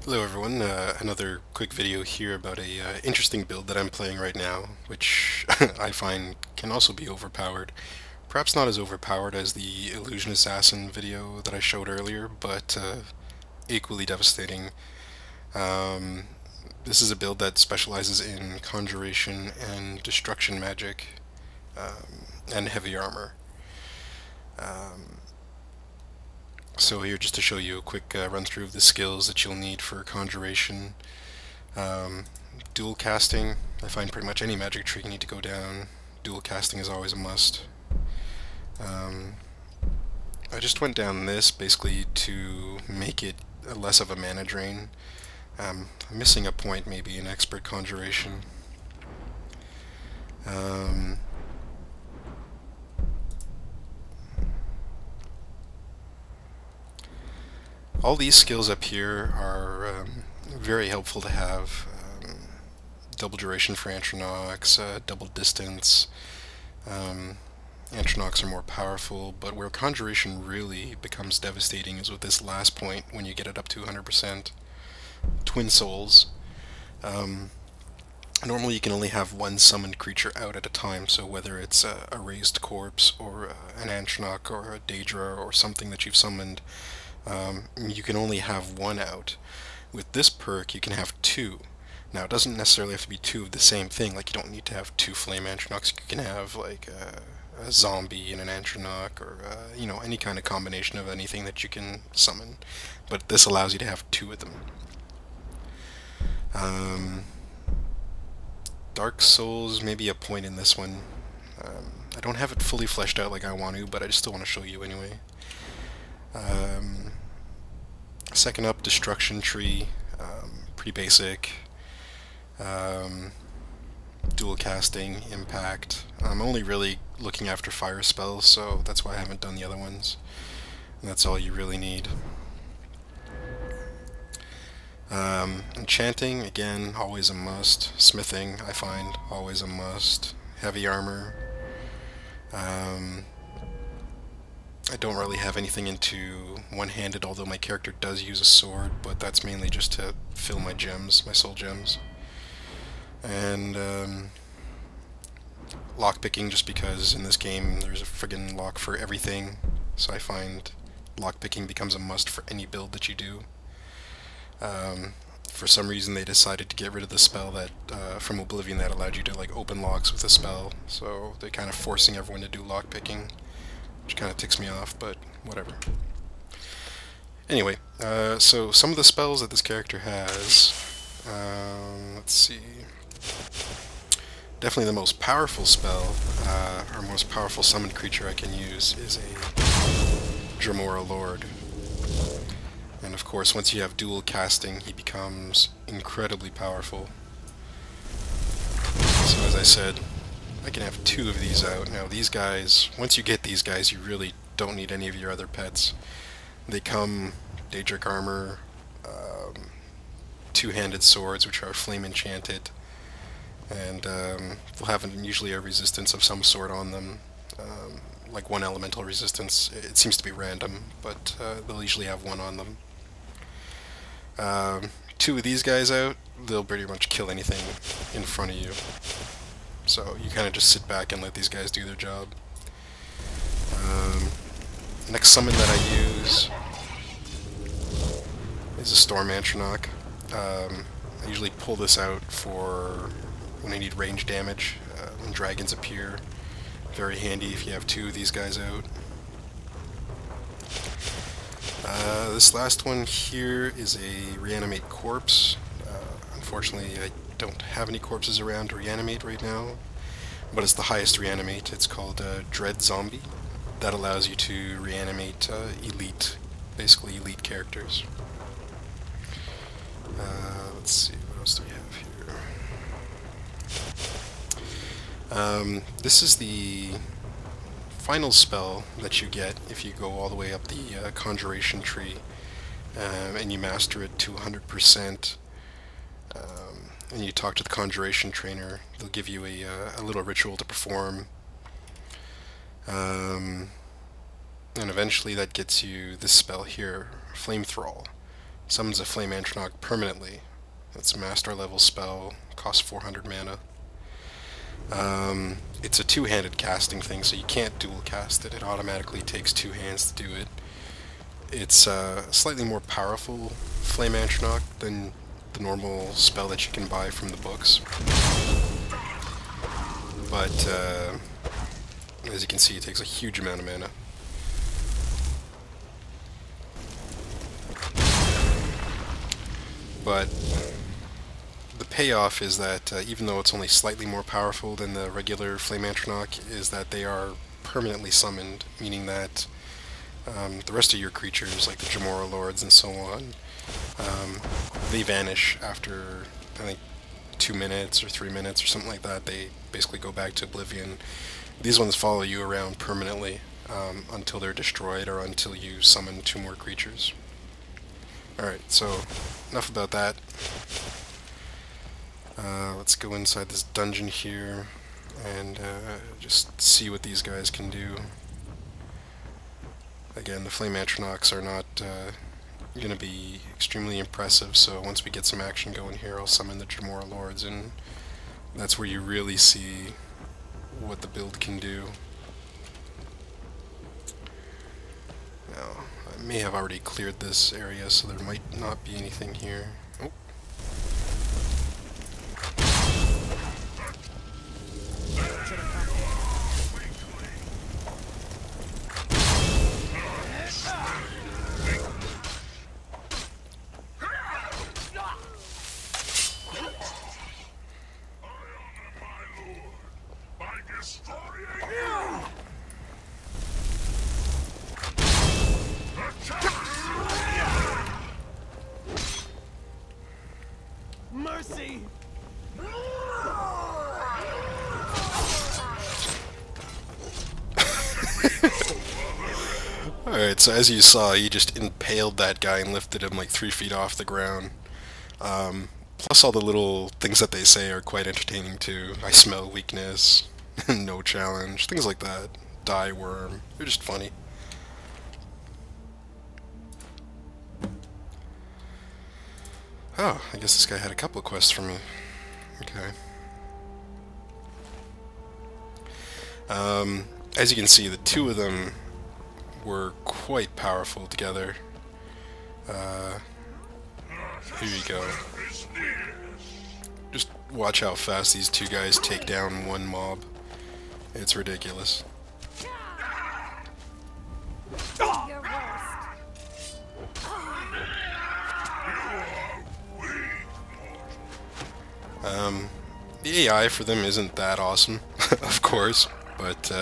Hello everyone, another quick video here about a interesting build that I'm playing right now, which I find can also be overpowered. Perhaps not as overpowered as the Illusion Assassin video that I showed earlier, but equally devastating. Um, this is a build that specializes in Conjuration and Destruction magic, and heavy armor. So here just to show you a quick run through of the skills that you'll need for Conjuration. Um, Dual casting, I find pretty much any magic tree you need to go down. Dual casting is always a must. Um, I just went down this basically to make it less of a mana drain. I'm missing a point maybe in Expert Conjuration. Um, all these skills up here are very helpful to have. Double duration for Antronox, double distance. Antronox are more powerful, but where Conjuration really becomes devastating is with this last point when you get it up to 100%. Twin Souls. Normally you can only have one summoned creature out at a time, so whether it's a raised corpse or an Antronox or a Daedra or something that you've summoned, you can only have one out. With this perk you can have two. Now, it doesn't necessarily have to be two of the same thing, like you don't need to have two Flame Antronox. You can have like a zombie and an Antronox, or you know, any kind of combination of anything that you can summon. But this allows you to have two of them. Dark Souls, maybe a point in this one. I don't have it fully fleshed out like I want to, but I just still want to show you anyway. Second up, Destruction Tree, pretty basic. Dual casting, impact. I'm only really looking after fire spells, so that's why I haven't done the other ones. And that's all you really need. Enchanting, again, always a must. Smithing, I find, always a must. Heavy armor. I don't really have anything into one-handed, although my character does use a sword, but that's mainly just to fill my gems, my soul gems. And lockpicking, just because in this game there's a friggin' lock for everything, so I find lockpicking becomes a must for any build that you do. For some reason they decided to get rid of the spell that from Oblivion that allowed you to like open locks with a spell, so they're kind of forcing everyone to do lockpicking, which kind of ticks me off, but whatever. Anyway, so some of the spells that this character has, let's see. Definitely the most powerful spell, or most powerful summoned creature I can use is a Dremora Lord. And of course, once you have dual casting, he becomes incredibly powerful. So as I said, I can have two of these out. Now these guys, once you get these guys, you really don't need any of your other pets. They come Daedric armor, two-handed swords, which are flame enchanted, and they'll have usually a resistance of some sort on them, like one elemental resistance. It seems to be random, but they'll usually have one on them. Two of these guys out, they'll pretty much kill anything in front of you. So you kind of just sit back and let these guys do their job. Next summon that I use is a Storm Antronox. I usually pull this out for when I need range damage, when dragons appear. Very handy if you have two of these guys out. This last one here is a Reanimate Corpse. Unfortunately, I don't have any corpses around to reanimate right now, but it's the highest reanimate. It's called Dread Zombie. That allows you to reanimate basically elite characters. Let's see, what else do we have here? This is the final spell that you get if you go all the way up the Conjuration tree, and you master it to 100%. And you talk to the Conjuration trainer. They'll give you a little ritual to perform. And eventually that gets you this spell here, Flame Thrall. Summons a Flame Antronach permanently. That's a master level spell, costs 400 mana. It's a two-handed casting thing, so you can't dual cast it. It automatically takes two hands to do it. It's a slightly more powerful Flame Antronach than the normal spell that you can buy from the books. But, as you can see, it takes a huge amount of mana. But the payoff is that even though it's only slightly more powerful than the regular Flame Antronach, is that they are permanently summoned, meaning that the rest of your creatures, like the Jamora Lords and so on, they vanish after, I think, 2 minutes or 3 minutes or something like that. They basically go back to oblivion. These ones follow you around permanently until they're destroyed or until you summon 2 more creatures. Alright, so enough about that. Let's go inside this dungeon here and just see what these guys can do. Again, the Flame Antronachs are not going to be extremely impressive, so once we get some action going here, I'll summon the Jamora Lords, and that's where you really see what the build can do. Now, I may have already cleared this area, so there might not be anything here. Oh. Mercy! Alright, so as you saw, he just impaled that guy and lifted him like 3 feet off the ground. Plus all the little things that they say are quite entertaining too. I smell weakness, no challenge, things like that. Die worm, they're just funny. Oh, I guess this guy had a couple of quests for me. Okay. As you can see, the 2 of them were quite powerful together. Here you go. Just watch how fast these 2 guys take down one mob. It's ridiculous. The AI for them isn't that awesome, of course, but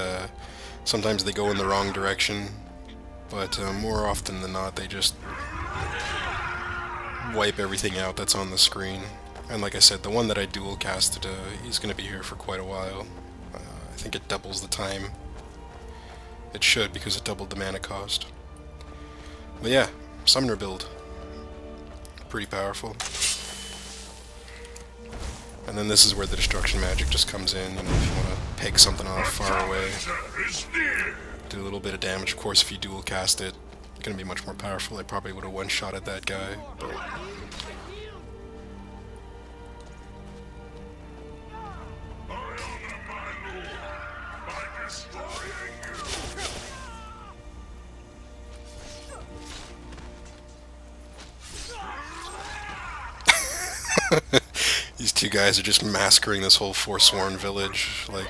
sometimes they go in the wrong direction, but more often than not they just wipe everything out that's on the screen. And like I said, the one that I dual casted, he's going to be here for quite a while. I think it doubles the time. It should, because it doubled the mana cost. But yeah, Summoner build. Pretty powerful. And then this is where the destruction magic just comes in, you know, if you want to peg something off far away. Do a little bit of damage. Of course, if you dual cast it, it's going to be much more powerful. I probably would have one-shotted that guy, but... These 2 guys are just massacring this whole Forsworn village, like...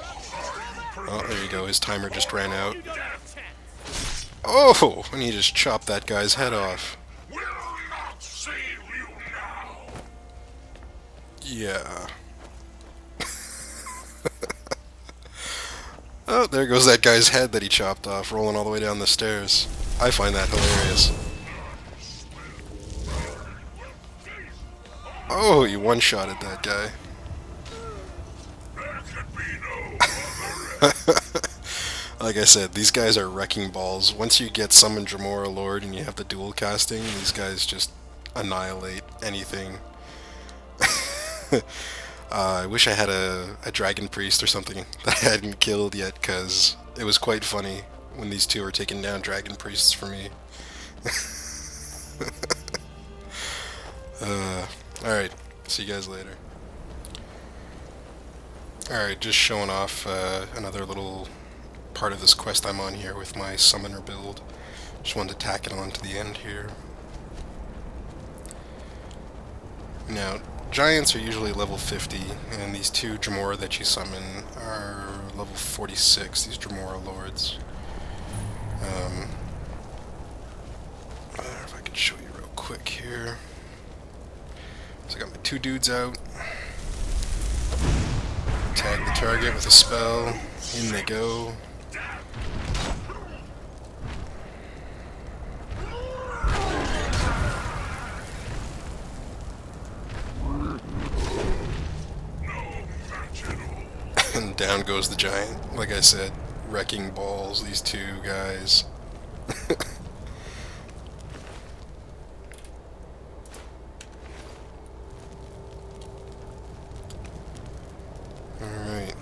Oh, there you go, his timer just ran out. Oh! And he just chopped that guy's head off. Yeah. Oh, there goes that guy's head that he chopped off, rolling all the way down the stairs. I find that hilarious. Oh, you one-shotted that guy. Like I said, these guys are wrecking balls. Once you get Summon Jamora Lord and you have the dual casting, these guys just annihilate anything. I wish I had a Dragon Priest or something that I hadn't killed yet, because it was quite funny when these 2 were taking down Dragon Priests for me. Alright, see you guys later. Alright, just showing off another little part of this quest I'm on here with my summoner build. Just wanted to tack it on to the end here. Now, giants are usually level 50, and these two Dremora that you summon are level 46, these Dremora lords. I don't know if I can show you real quick here. So I got my two dudes out. Tag the target with a spell. In they go. And down goes the giant. Like I said, wrecking balls, these two guys. Alright.